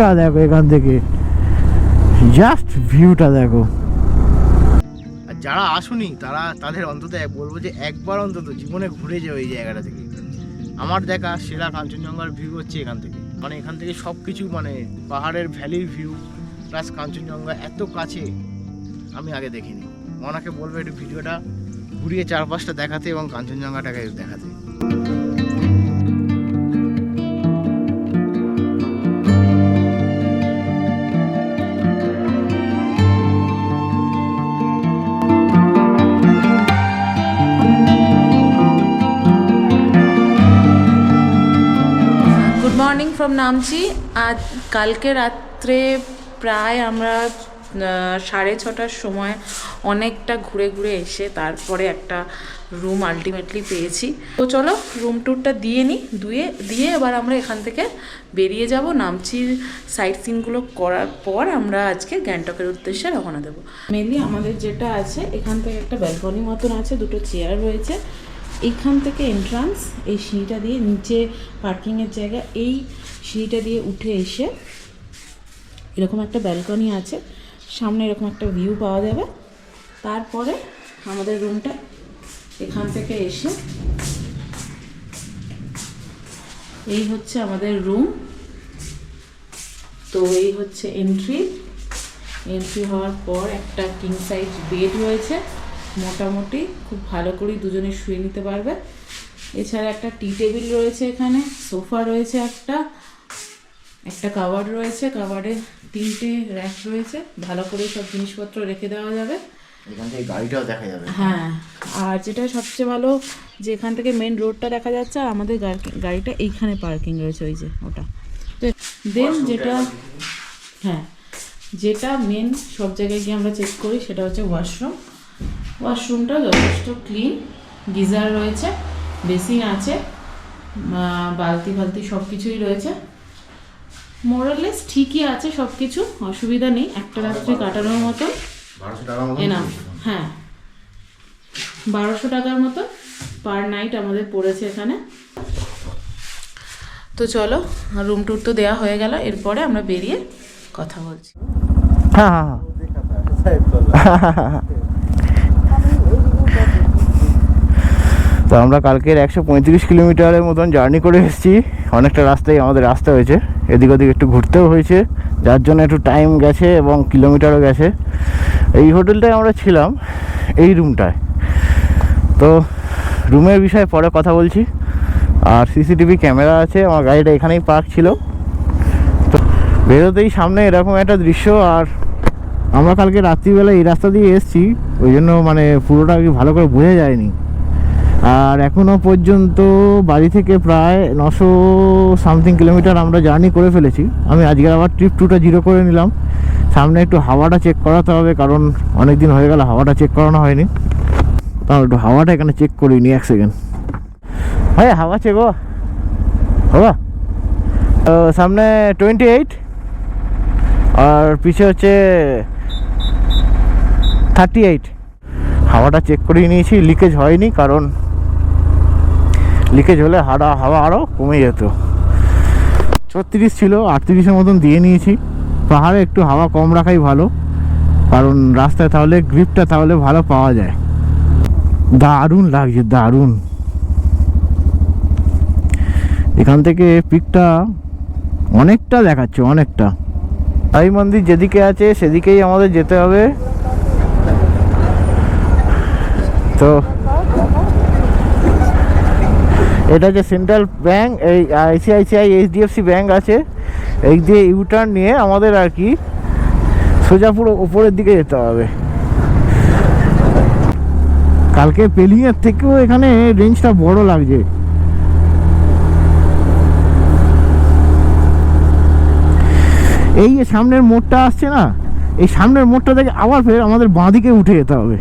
ভিউটা দেখো এখান থেকে, জাস্ট ভিউটা দেখো। আর যারা আসুনি তাদের অন্তত বলবো যে একবার অন্তত জীবনে ঘুরে যাও এই জায়গাটা থেকে। আমার দেখা সেরা কাঞ্চনজঙ্ঘার ভিউ হচ্ছে এখান থেকে। মানে এখান থেকে সব কিছু, মানে পাহাড়ের ভ্যালির ভিউ প্লাস কাঞ্চনজঙ্ঘা এত কাছে আমি আগে দেখিনি। ওনাকে বলবো একটু ভিডিওটা ঘুরিয়ে চারপাশটা দেখাতে এবং কাঞ্চনজঙ্ঘাটাকে দেখাতে। Good morning from Namchi. আজ কালকে রাত্রে প্রায় আমরা 6:30টার সময় অনেকটা ঘুরে ঘুরে এসে তারপরে একটা রুম আলটিমেটলি পেয়েছি। তো চলো রুম ট্যুরটা দিয়ে এবার আমরা এখান থেকে বেরিয়ে যাব। নামচির সাইট সিনগুলো করার পর আমরা আজকে গ্যাংটকের উদ্দেশ্যে রওনা দেবো। মেনলি আমাদের যেটা আছে, এখান থেকে একটা ব্যালকনি মতন আছে, দুটো চেয়ার রয়েছে। এইখান থেকে এন্ট্রান্স, এই সিঁড়িটা দিয়ে নিচে পার্কিংয়ের জায়গা, এই সিঁড়িটা দিয়ে উঠে এসে এরকম একটা ব্যালকনি আছে, সামনে এরকম একটা ভিউ পাওয়া যাবে। তারপরে আমাদের রুমটা এখান থেকে এসে, এই হচ্ছে আমাদের রুম। তো এই হচ্ছে এন্ট্রি হওয়ার পর একটা কিং সাইজ বেড রয়েছে, মোটামুটি খুব ভালো করে দুজনে শুয়ে নিতে পারবে। এছাড়া একটা টি টেবিল রয়েছে, এখানে সোফা রয়েছে, একটা কাভার্ড রয়েছে, কাভার্ডে 3টে র্যাক রয়েছে, ভালো করে সব জিনিসপত্র রেখে দেওয়া যাবে। এখান থেকে গাড়িটাও দেখা যাবে। হ্যাঁ, আর যেটা সবচেয়ে ভালো যে এখান থেকে মেন রোডটা দেখা যাচ্ছে, আর আমাদের গাড়িটা এইখানে পার্কিং রয়েছে, ওই যে ওটা। তো দেন যেটা মেন সব জায়গায় গিয়ে আমরা চেক করি সেটা হচ্ছে ওয়াশরুমটা যথেষ্ট ক্লিন, গিজার রয়েছে, বেসিন আছে, বালতি ফালতি সব কিছুই রয়েছে। মোরালেস ঠিকই আছে, সব কিছু অসুবিধা নেই, একটা রাত্রি কাটানোর মতো এনাফ। হ্যাঁ, 1200 টাকার মতো পার নাইট আমাদের পড়েছে এখানে। তো চলো, রুম ট্যুর তো দেওয়া হয়ে গেল, এরপরে আমরা বেরিয়ে কথা বলছি। হ্যাঁ, তো আমরা কালকের 135 কিলোমিটারের মতন জার্নি করে এসেছি। অনেকটা রাস্তায় আমাদের রাস্তা হয়েছে, এদিক ওদিক একটু ঘুরতেও হয়েছে, যার জন্য একটু টাইম গেছে এবং কিলোমিটারও গেছে। এই হোটেলটায় আমরা ছিলাম, এই রুমটায়। তো রুমের বিষয়ে পরে কথা বলছি। আর সিসিটিভি ক্যামেরা আছে, আমার গাড়িটা এখানেই পার্ক ছিল। তো বেরোতেই সামনে এরকম একটা দৃশ্য। আর আমরা কালকে রাত্রিবেলা এই রাস্তা দিয়ে এসেছি, ওই জন্য মানে পুরোটা ভালো করে বোঝা যায়নি। আর এখনও পর্যন্ত বাড়ি থেকে প্রায় 900 সামথিং কিলোমিটার আমরা জার্নি করে ফেলেছি। আমি আজকে আবার ট্রিপ 2টা 0 করে নিলাম। সামনে একটু হাওয়াটা চেক করাতে হবে, কারণ অনেক দিন হয়ে গেল হাওয়াটা চেক করানো হয়নি। তাহলে একটু হাওয়াটা এখানে চেক করিনি, 1 সেকেন্ড। ভাই হাওয়া চেক হাওয়া সামনে 28 আর পিছে হচ্ছে 38। হাওয়াটা চেক করে নিয়েছি, লিকেজ হয়নি, কারণ লিকেজ হলে হাওয়া আরও কমে যেত। 36 ছিল, 38-এর মতন দিয়ে নিয়েছি। পাহাড়ে একটু হাওয়া কম রাখাই ভালো, কারণ রাস্তায় তাহলে গ্রিপটা তাহলে ভালো পাওয়া যায়। দারুণ লাগছে, দারুণ। এখান থেকে পিকটা অনেকটা দেখাচ্ছে, অনেকটা। সাই মন্দির যেদিকে আছে সেদিকেই আমাদের যেতে হবে। তো এটা যে সেন্ট্রাল ব্যাংক, এই ICICI HDFC ব্যাংক আছে, এই দিয়ে ইউটার্ন নিয়ে আমাদের আর কি সোজা পুরো ওপরের দিকে যেতে হবে। কালকে পেলিংয়ের থেকেও এখানে রেঞ্জটা বড় লাগছে। এই যে সামনের মোড়টা আসছে না, এই সামনের মোড়টা থেকে আবার ফের আমাদের বাঁদিকে উঠে যেতে হবে।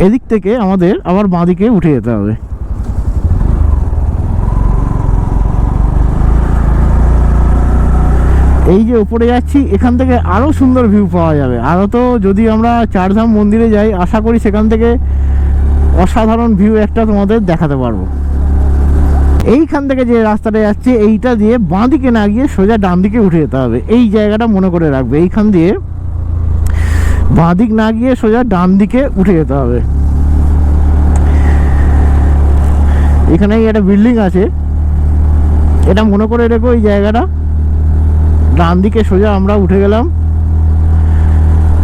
এদিক থেকে আমাদের আবার বাঁদিকে উঠে যেতে হবে। এই যে উপরে যাচ্ছি, এখান থেকে আরও সুন্দর ভিউ পাওয়া যাবে। আরও তো যদি আমরা চারধাম মন্দিরে যাই, আশা করি সেখান থেকে অসাধারণ ভিউ একটা তোমাদের দেখাতে পারবো। এইখান থেকে যে রাস্তাটা যাচ্ছে এইটা দিয়ে বাঁ দিকে না গিয়ে সোজা ডান দিকে উঠে যেতে হবে। এই জায়গাটা মনে করে রাখবে, এইখান দিয়ে বাঁ দিক না গিয়ে সোজা ডান দিকে উঠে যেতে হবে। এখানেই একটা বিল্ডিং আছে, এটা মনে করে রেখো। এই জায়গাটা ডান দিকে সোজা আমরা উঠে গেলাম,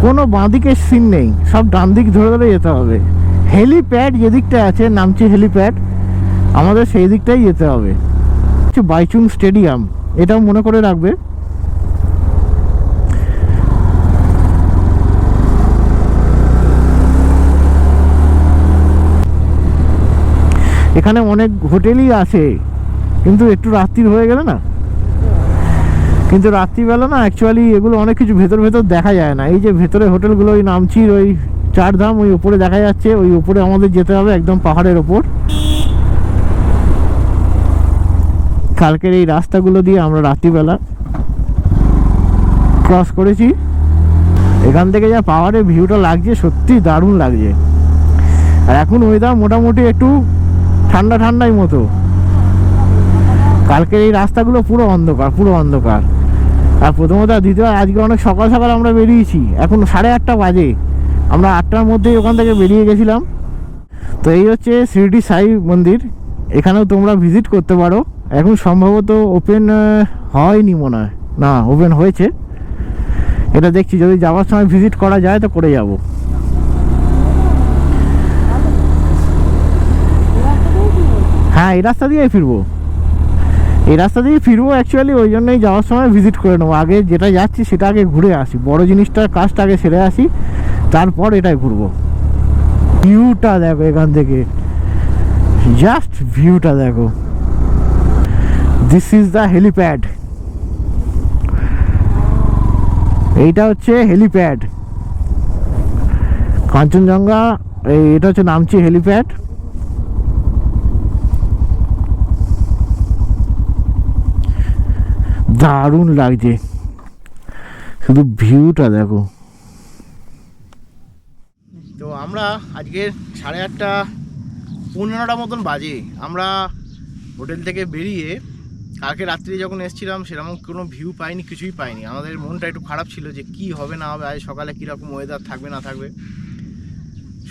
কোনো বাঁ দিকে সিন নেই, সব ডান দিক ধরে ধরে যেতে হবে। হেলিপ্যাড যে দিকটা আছে, নামছি হেলিপ্যাড, আমাদের সেই দিকটাই যেতে হবে। বাইচুং স্টেডিয়াম, এটাও মনে করে রাখবে। এখানে অনেক হোটেলই আছে, কিন্তু একটু রাত্রির হয়ে গেলে না, কিন্তু রাত্রিবেলা না অ্যাকচুয়ালি এগুলো অনেক কিছু ভেতর ভেতর দেখা যায় না। এই যে ভেতরে হোটেলগুলো, ওই নামচির ওই চারধাম, ওই উপরে দেখা যাচ্ছে, ওই উপরে আমাদের যেতে হবে একদম পাহাড়ের ওপর। কালকের এই রাস্তাগুলো দিয়ে আমরা রাত্রিবেলা ক্রস করেছি। এখান থেকে যা পাহাড়ের ভিউটা লাগছে সত্যি দারুণ লাগছে। আর এখন ওয়েদার মোটামুটি একটু ঠান্ডা ঠান্ডাই মতো। কালকের এই রাস্তাগুলো পুরো অন্ধকার, পুরো অন্ধকার। আর প্রথমত দ্বিতীয়, আজকে অনেক সকাল সকাল আমরা বেরিয়েছি, এখন 8:30 বাজে, আমরা 8টার মধ্যেই ওখান থেকে বেরিয়ে গেছিলাম। তো এই হচ্ছে শিরডি সাই মন্দির, এখানেও তোমরা ভিজিট করতে পারো। এখন সম্ভবত ওপেন হয়নি মনে হয়, না ওপেন হয়েছে, এটা দেখছি। যদি যাওয়ার সময় ভিজিট করা যায় তো করে যাব। হ্যাঁ, এই রাস্তা দিয়েই ফিরবো, এই রাস্তা দিয়ে ফিরবো অ্যাকচুয়ালি, ওই জন্যই যাওয়ার সময় ভিজিট করে নেবো। আগে যেটা যাচ্ছি সেটা আগে ঘুরে আসি, বড় জিনিসটার কাজটা আগে সেরে আসি, তারপর এটাই ঘুরবো। ভিউটা দেখো এখান থেকে, জাস্ট ভিউটা দেখো। দিস ইজ দ্য হেলিপ্যাড, এইটা হচ্ছে হেলিপ্যাড কাঞ্চনজঙ্ঘা। এটা হচ্ছে নামচি হেলিপ্যাড। দারুণ লাগছে, শুধু ভিউটা দেখো। তো আমরা আজকে 8:30-9:15 মতন বাজে আমরা হোটেল থেকে বেরিয়ে, কালকে রাত্রি যখন এসেছিলাম সেরকম কোনো ভিউ পাইনি, কিছুই পাইনি। আমাদের মনটা একটু খারাপ ছিল যে কি হবে না হবে, আজ সকালে কীরকম ওয়েদার থাকবে না থাকবে।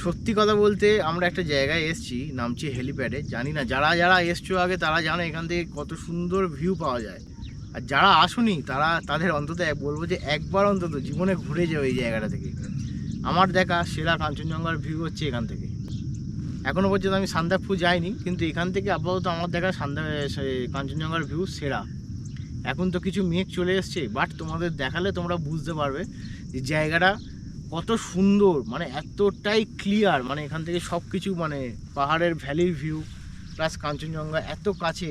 সত্যি কথা বলতে আমরা একটা জায়গায় এসেছি, নামছি হেলিপ্যাডে। জানি না যারা যারা এসছো আগে তারা জানে এখান থেকে কত সুন্দর ভিউ পাওয়া যায়। আর যারা আসুনি তাদের অন্তত বলবো যে একবার অন্তত জীবনে ঘুরে যাও এই জায়গাটা থেকে। আমার দেখা সেরা কাঞ্চনজঙ্ঘার ভিউ হচ্ছে এখান থেকে। এখনও পর্যন্ত আমি সান্দাকফু যাইনি, কিন্তু এখান থেকে আপাতত আমার দেখা কাঞ্চনজঙ্ঘার ভিউ সেরা। এখন তো কিছু মেঘ চলে এসছে, বাট তোমাদের দেখালে তোমরা বুঝতে পারবে যে জায়গাটা কত সুন্দর, মানে এতটাই ক্লিয়ার। মানে এখান থেকে সব কিছু, মানে পাহাড়ের ভ্যালির ভিউ প্লাস কাঞ্চনজঙ্ঘা এত কাছে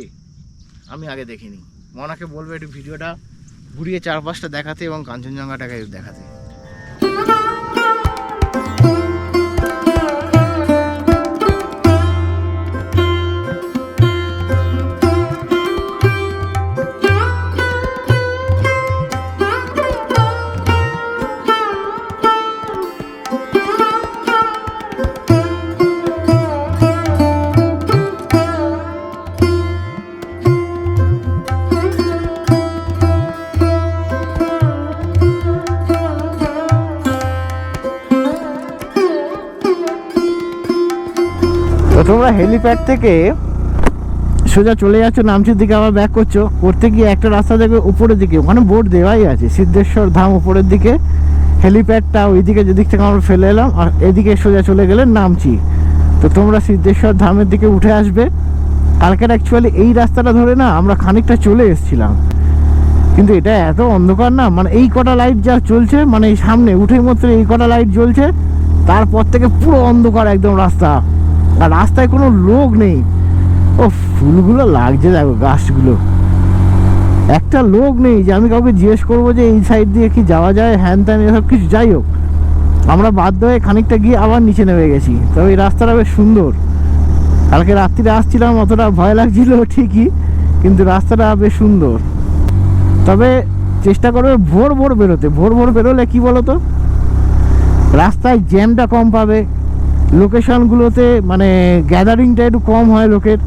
আমি আগে দেখিনি। মনাকে বলবো একটু ভিডিওটা ঘুরিয়ে চারপাশটা দেখাতে এবং কাঞ্চনজঙ্ঘাটাকে দেখাতে। তোমরা হেলিপ্যাড থেকে সোজা চলে যাচ্ছ নামচির দিকে, আবার ব্যাক করতে গিয়ে একটা রাস্তা দেখবে উপরের দিকে, ওখানে বোর্ড দেওয়াই আছে সিদ্ধেশ্বর ধাম উপরের দিকে। হেলিপ্যাডটা ওইদিকে যেদিক থেকে আমরা ফেলে এলাম, আর এদিকে সোজা চলে গেলে নামচি। তো তোমরা সিদ্ধেশ্বর ধামের দিকে উঠে আসবে। কালকের অ্যাকচুয়ালি এই রাস্তাটা ধরে না আমরা খানিকটা চলে এসেছিলাম, কিন্তু এটা এত অন্ধকার না, মানে এই কটা লাইট যা চলছে, মানে এই সামনে উঠে মাত্র এই কটা লাইট জ্বলছে, তারপর থেকে পুরো অন্ধকার একদম রাস্তা। আর রাস্তায় কোনো লোক নেই। ও ফুলগুলো লাগছে দেখো, গাছগুলো, একটা লোক নেই যে আমি কাউকে জিজ্ঞেস করবো যে এই সাইড দিয়ে কি যাওয়া যায়, হ্যান ত্যান এসব কিছু। যাই হোক, আমরা বাধ্য হয়ে খানিকটা গিয়ে আবার নিচে নেমে গেছি। তবে এই রাস্তাটা বেশ সুন্দর। কালকে রাত্রিরে আসছিলাম, অতটা ভয় লাগছিল ঠিকই, কিন্তু রাস্তাটা বেশ সুন্দর। তবে চেষ্টা করবে ভোর ভোর বেরোতে। ভোর ভোর বেরোলে কি বলো তো, রাস্তায় জ্যামটা কম পাবে, লোকেশনগুলোতে মানে গ্যাদারিংটা একটু কম হয় লোকের।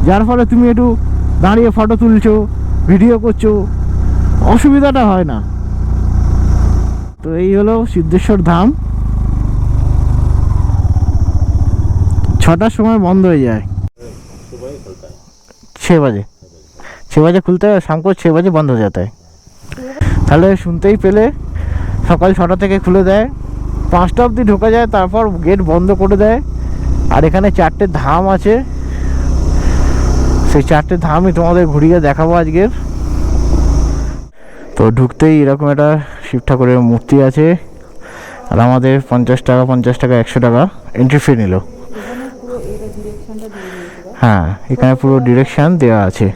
যার ফলে তুমি একটু দাঁড়িয়ে ফটো তুলছো, ভিডিও করছো, অসুবিধাটা হয় না। তো এই হলো সিদ্ধেশ্বর ধাম। 6টার সময় বন্ধ হয়ে যায়, 6 बजे 6 बजे खुलता है, शाम को 6 बजे बंद हो जाता है। তাহলে শুনতেই পেলে, সকাল 6টা থেকে খুলে দেয়, 5টা অবধি ঢোকা যায়, তারপর গেট বন্ধ করে দেয়। আর এখানে 4টে ধাম আছে, সেই 4টে ধামই তোমাদের ঘুরিয়ে দেখাবো আজকের। তো ঢুকতেই এরকম একটা শিব ঠাকুরের মূর্তি আছে, আর আমাদের 50 টাকা 100 টাকা এন্ট্রি ফি নিল। হ্যাঁ, এখানে পুরো ডিরেকশন দেওয়া আছে।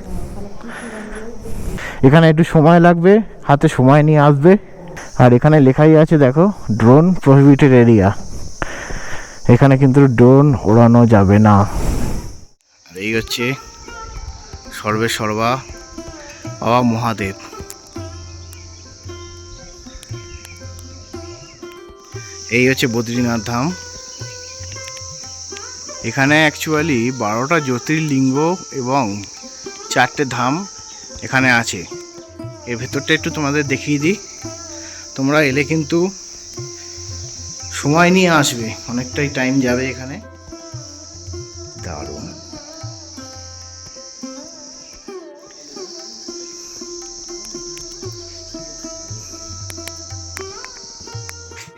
এখানে একটু সময় লাগবে, হাতে সময় নিয়ে আসবে। আর এখানে লেখাই আছে দেখো, ড্রোন প্রহিবিটেড এরিয়া। এখানে কিন্তু ড্রোন ওড়ানো যাবে না। আর এই হচ্ছে সর্বে সর্বা বাবা মহাদেব। এই হচ্ছে বদ্রীনাথ ধাম। এখানে অ্যাকচুয়ালি 12টা জ্যোতির্লিঙ্গ এবং 4টে ধাম এখানে আছে। এর ভেতরটা একটু তোমাদের দেখিয়ে দিই। তোমরা এলে কিন্তু সময় নিয়ে আসবে, অনেকটাই টাইম যাবে এখানে। দারুণ।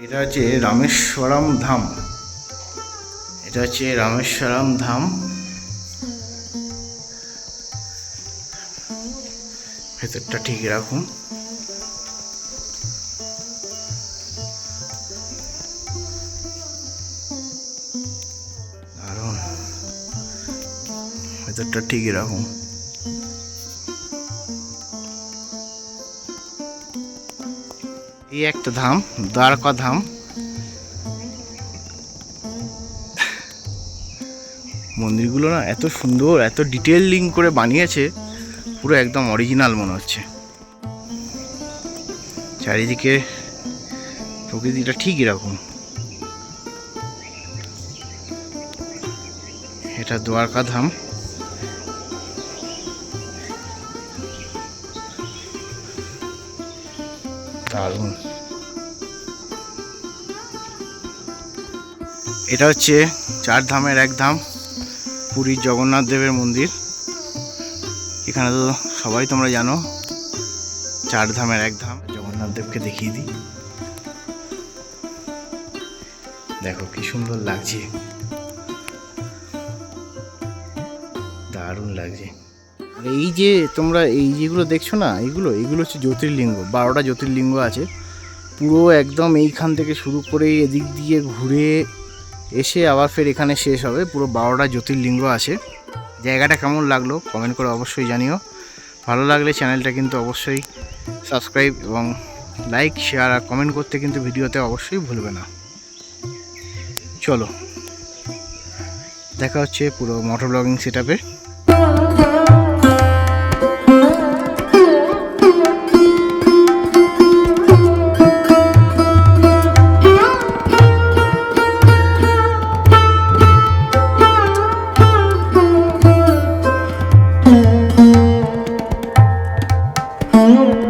এটা হচ্ছে রামেশ্বরম ধাম। এটা হচ্ছে রামেশ্বরম ধাম। ভেতরটা ঠিক এরকম। দারুণ। ভেতরটা ঠিক এরকম। এই একটা ধাম, দ্বারকা ধাম। মন্দিরগুলো না এত সুন্দর, এত ডিটেইলিং করে বানিয়েছে, পুরো একদম অরিজিনাল মনে হচ্ছে। চারিদিকে প্রকৃতিটা ঠিক এরকম। এটা দ্বারকা ধাম। দারুণ। এটা হচ্ছে 4 ধামের এক ধাম, পুরীর জগন্নাথ দেবের মন্দির। এখানে তো সবাই তোমরা জানো, 4 ধামের এক ধাম। জগন্নাথ দেবকে দেখিয়ে দিই, দেখো কি সুন্দর লাগছে, দারুণ লাগছে। আর এই যে তোমরা এই যেগুলো দেখছো না, এগুলো হচ্ছে জ্যোতির্লিঙ্গ। 12টা জ্যোতির্লিঙ্গ আছে পুরো একদম। এইখান থেকে শুরু করে এদিক দিয়ে ঘুরে এসে আবার ফের এখানে শেষ হবে। পুরো 12টা জ্যোতির্লিঙ্গ আছে। জায়গাটা কেমন লাগলো কমেন্ট করে অবশ্যই জানিও। ভালো লাগলে চ্যানেলটা কিন্তু অবশ্যই সাবস্ক্রাইব এবং লাইক, শেয়ার আর কমেন্ট করতে কিন্তু ভিডিওতে অবশ্যই ভুলবে না। চলো দেখা হচ্ছে পুরো মোটর ব্লগিং সেটআপে। Mm-hmm.